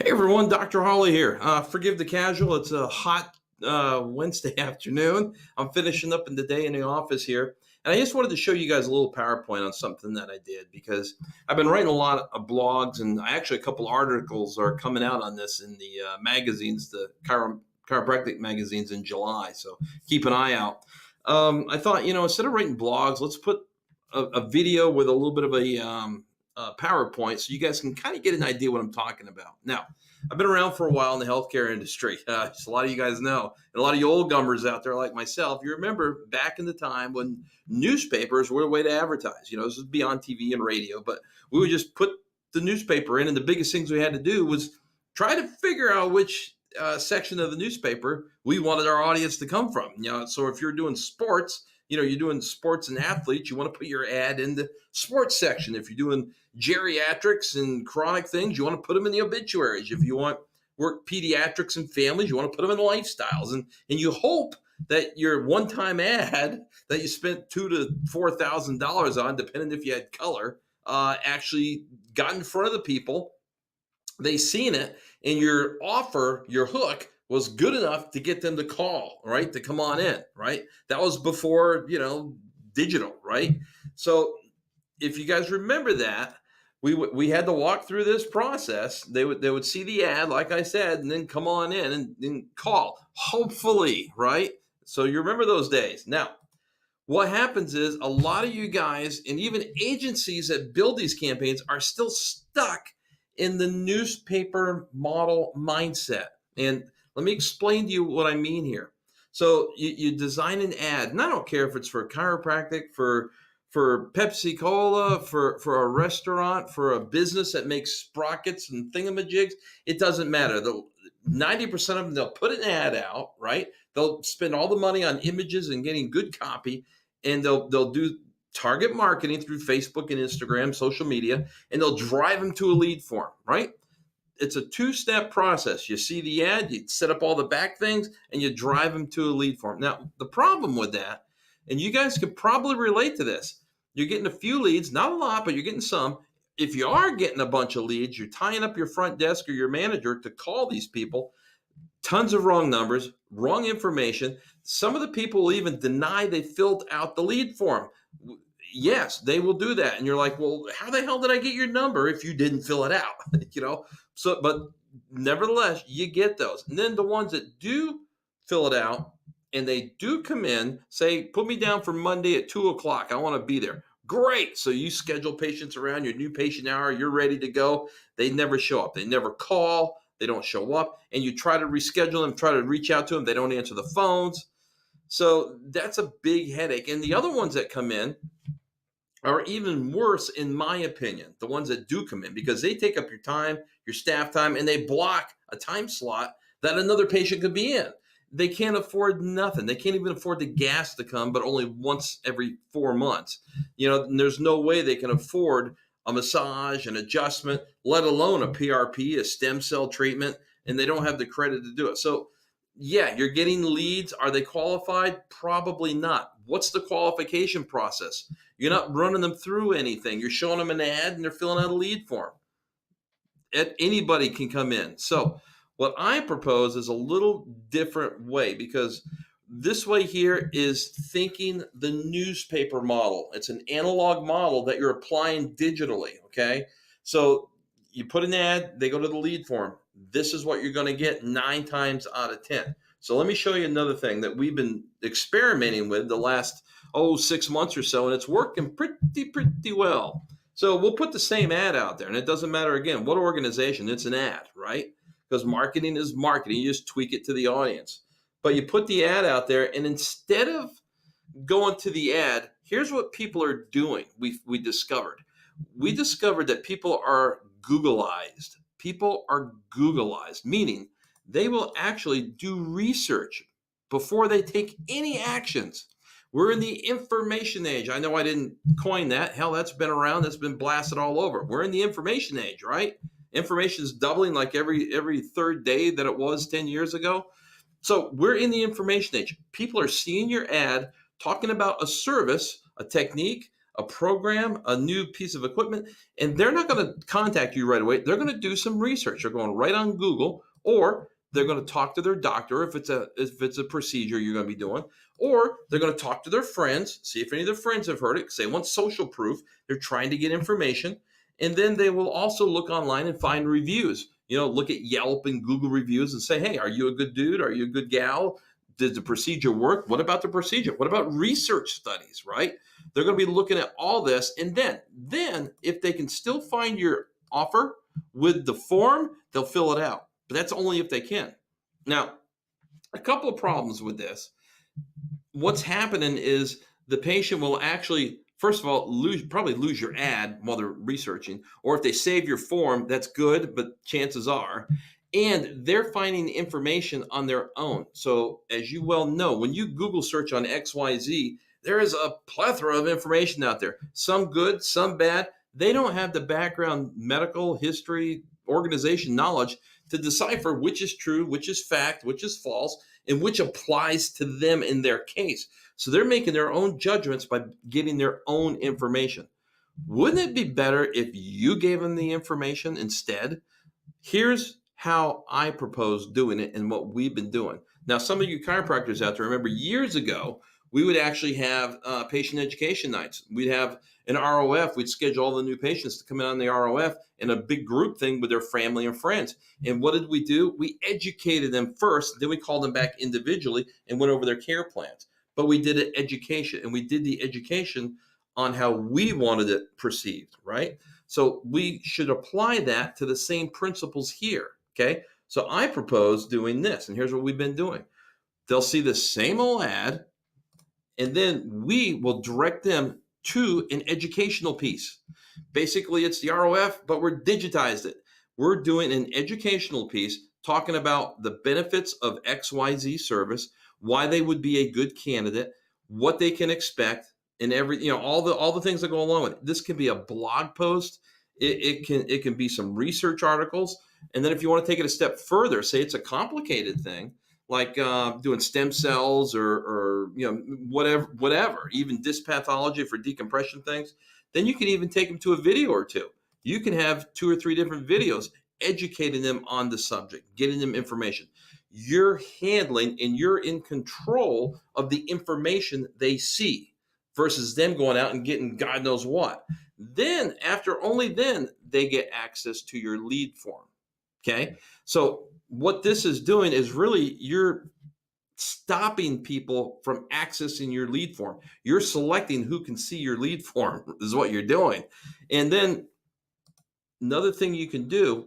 Hey everyone, Dr. Holly here. Forgive the casual. It's a hot Wednesday afternoon. I'm finishing up in the day in the office here. And I just wanted to show you guys a little PowerPoint on something that I did because I've been writing a lot of blogs, and a couple articles are coming out on this in the magazines, the chiropractic magazines in July. So keep an eye out. I thought, instead of writing blogs, let's put a video with a little bit of a PowerPoint so you guys can kind of get an idea what I'm talking about. Now, I've been around for a while in the healthcare industry. As a lot of you guys know, and a lot of you old gummers out there like myself, you remember back in the time when newspapers were a way to advertise. This would be on TV and radio, but we would just put the newspaper in, and the biggest things we had to do was try to figure out which section of the newspaper we wanted our audience to come from. So if you're doing sports, you're doing sports and athletes, you want to put your ad in the sports section. If you're doing geriatrics and chronic things, you want to put them in the obituaries. If you want work pediatrics and families, you want to put them in lifestyles. And you hope that your one-time ad that you spent $2,000 to $4,000 on, depending if you had color, actually got in front of the people. They seen it, and your offer, your hook, was good enough to get them to call, right? To come on in, right? That was before, digital, right? So if you guys remember that, we had to walk through this process. They would see the ad, like I said, and then come on in and then call, hopefully, right? So you remember those days. Now, what happens is a lot of you guys and even agencies that build these campaigns are still stuck in the newspaper model mindset. And let me explain to you what I mean here. So you design an ad, and I don't care if it's for chiropractic, for Pepsi Cola, for a restaurant, for a business that makes sprockets and thingamajigs. It doesn't matter. 90% of them, they'll put an ad out, right? They'll spend all the money on images and getting good copy, and they'll do target marketing through Facebook and Instagram, social media, and they'll drive them to a lead form, right? It's a two-step process. You see the ad, you set up all the back things, and you drive them to a lead form. Now, the problem with that, and you guys could probably relate to this, you're getting a few leads, not a lot, but you're getting some. If you are getting a bunch of leads, you're tying up your front desk or your manager to call these people. Tons of wrong numbers, wrong information. Some of the people will even deny they filled out the lead form. Yes, they will do that. And you're like, well, how the hell did I get your number if you didn't fill it out? So, but nevertheless, you get those. And then the ones that do fill it out and they do come in, say, put me down for Monday at 2:00. I want to be there. Great. So you schedule patients around your new patient hour. You're ready to go. They never show up. They never call. They don't show up. And you try to reschedule them, try to reach out to them. They don't answer the phones. So that's a big headache. And the other ones that come in are even worse, in my opinion, the ones that do come in, because they take up your time, your staff time, and they block a time slot that another patient could be in. They can't afford nothing. They can't even afford the gas to come, but only once every 4 months. There's no way they can afford a massage, an adjustment, let alone a PRP, a stem cell treatment, and they don't have the credit to do it. So yeah, you're getting leads. Are they qualified? Probably not. What's the qualification process? You're not running them through anything. You're showing them an ad and they're filling out a lead form. Anybody can come in. So what I propose is a little different way, because this way here is thinking the newspaper model. It's an analog model that you're applying digitally, okay? So you put an ad, they go to the lead form. This is what you're going to get 9 times out of 10. So let me show you another thing that we've been experimenting with the last 6 months or so, and it's working pretty well. So we'll put the same ad out there, and it doesn't matter, again, what organization, it's an ad, right? Because marketing is marketing. You just tweak it to the audience. But you put the ad out there, and instead of going to the ad, here's what people are doing. We discovered that people are Googleized. People are Googleized, meaning they will actually do research before they take any actions. We're in the information age. I know I didn't coin that. Hell, that's been around. That's been blasted all over. We're in the information age, right? Information is doubling like every third day that it was 10 years ago. So we're in the information age. People are seeing your ad, talking about a service, a technique, a program, a new piece of equipment, and they're not going to contact you right away. They're going to do some research. They're going right on Google, or they're going to talk to their doctor if it's a procedure you're going to be doing, or they're going to talk to their friends, see if any of their friends have heard it, because they want social proof. They're trying to get information. And then they will also look online and find reviews. Look at Yelp and Google reviews and say, hey, are you a good dude? Are you a good gal? Did the procedure work? What about the procedure? What about research studies, right? They're going to be looking at all this. And then if they can still find your offer with the form, they'll fill it out. But that's only if they can. Now, a couple of problems with this. What's happening is the patient will actually, first of all, probably lose your ad while they're researching. Or if they save your form, that's good, but chances are. And they're finding information on their own. So as you well know, when you Google search on XYZ, there is a plethora of information out there. Some good, some bad. They don't have the background medical history, organization knowledge to decipher which is true, which is fact, which is false, and which applies to them in their case. So they're making their own judgments by getting their own information. Wouldn't it be better if you gave them the information instead? Here's how I propose doing it and what we've been doing. Now, some of you chiropractors out there, remember years ago, we would actually have patient education nights. We'd have an ROF. We'd schedule all the new patients to come in on the ROF in a big group thing with their family and friends. And what did we do? We educated them first. Then we called them back individually and went over their care plans. But we did an education, and we did the education on how we wanted it perceived, right? So we should apply that to the same principles here, okay? So I propose doing this, and here's what we've been doing. They'll see the same old ad, and then we will direct them to an educational piece. Basically, it's the ROF, but we're digitized it. We're doing an educational piece talking about the benefits of XYZ service, why they would be a good candidate, what they can expect, and all the things that go along with it. This can be a blog post. It can be some research articles. And then if you want to take it a step further, say it's a complicated thing, like doing stem cells or whatever, even disc pathology for decompression things, then you can even take them to a video or two. You can have 2 or 3 different videos educating them on the subject, getting them information. You're handling and you're in control of the information they see versus them going out and getting God knows what. Then, only then, they get access to your lead form. Okay? So what this is doing is really you're stopping people from accessing your lead form. You're selecting who can see your lead form is what you're doing. And then another thing you can do,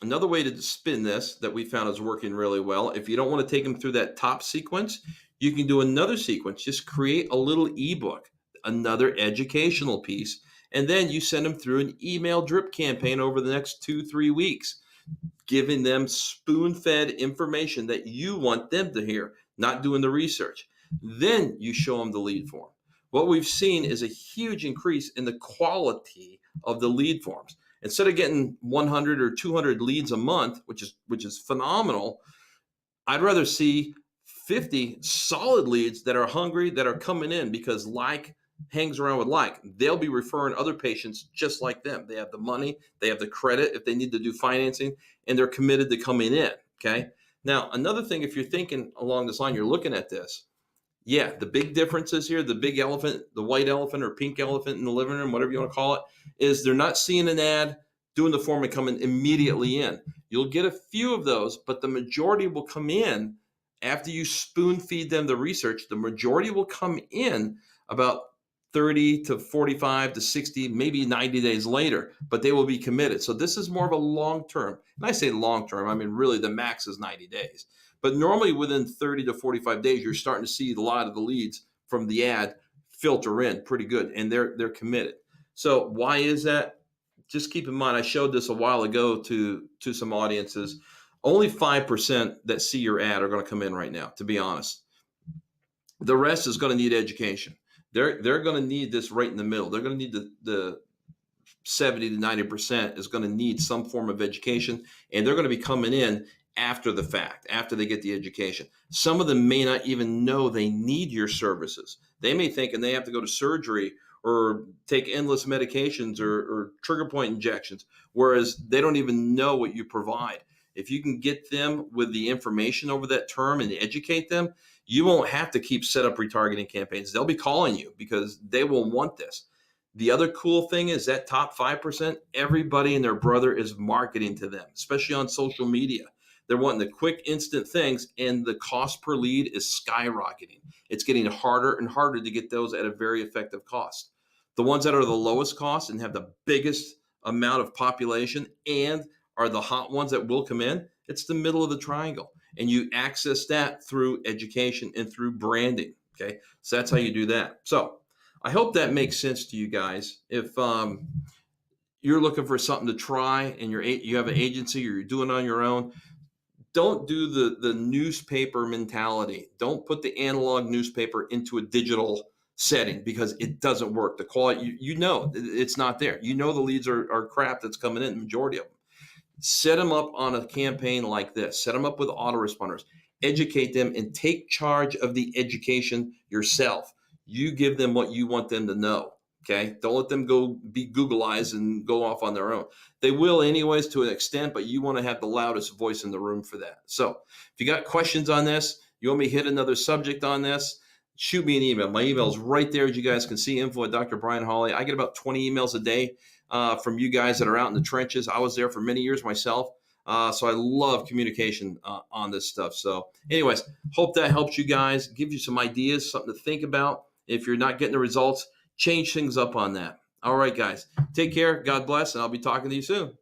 another way to spin this that we found is working really well, if you don't want to take them through that top sequence, you can do another sequence. Just create a little ebook, another educational piece, and then you send them through an email drip campaign over the next 2-3 weeks, giving them spoon-fed information that you want them to hear, not doing the research. Then you show them the lead form. What we've seen is a huge increase in the quality of the lead forms. Instead of getting 100 or 200 leads a month, which is phenomenal, I'd rather see 50 solid leads that are hungry, that are coming in because like hangs around with like. They'll be referring other patients just like them. They have the money, they have the credit if they need to do financing, and they're committed to coming in, okay? Now, another thing, if you're thinking along this line, you're looking at this, yeah, the big differences here, the big elephant, the white elephant or pink elephant in the living room, whatever you want to call it, is they're not seeing an ad, doing the form and coming immediately in. You'll get a few of those, but the majority will come in after you spoon feed them the research. The majority will come in about 30 to 45 to 60, maybe 90 days later, but they will be committed. So this is more of a long-term. And I say long-term, I mean, really the max is 90 days. But normally within 30 to 45 days, you're starting to see a lot of the leads from the ad filter in pretty good, and they're committed. So why is that? Just keep in mind, I showed this a while ago to some audiences. Only 5% that see your ad are going to come in right now, to be honest. The rest is going to need education. They're going to need this right in the middle. They're going to need the 70 to 90% is going to need some form of education, and they're going to be coming in after the fact, after they get the education. Some of them may not even know they need your services. They may think, and they have to go to surgery or take endless medications or trigger point injections, whereas they don't even know what you provide. If you can get them with the information over that term and educate them, you won't have to keep set up retargeting campaigns. They'll be calling you because they will want this. The other cool thing is that top 5%, everybody and their brother is marketing to them, especially on social media. They're wanting the quick, instant things, and the cost per lead is skyrocketing. It's getting harder and harder to get those at a very effective cost. The ones that are the lowest cost and have the biggest amount of population and are the hot ones that will come in, it's the middle of the triangle. And you access that through education and through branding. Okay. So that's how you do that. So I hope that makes sense to you guys. If you're looking for something to try and you have an agency or you're doing it on your own, don't do the newspaper mentality. Don't put the analog newspaper into a digital setting because it doesn't work. The quality, you know, it's not there. You know the leads are crap that's coming in, the majority of them. Set them up on a campaign like this. Set them up with autoresponders. Educate them and take charge of the education yourself. You give them what you want them to know. Okay. Don't let them go be googlized and go off on their own. They will anyways to an extent, but you want to have the loudest voice in the room for that. So if you got questions on this, you want me to hit another subject on this, shoot me an email. My email is right there, as you guys can see, info@drbrianhawley. I get about 20 emails a day from you guys that are out in the trenches. I was there for many years myself. So I love communication on this stuff. So anyways, hope that helps you guys, give you some ideas, something to think about. If you're not getting the results, change things up on that. All right, guys, take care. God bless, and I'll be talking to you soon.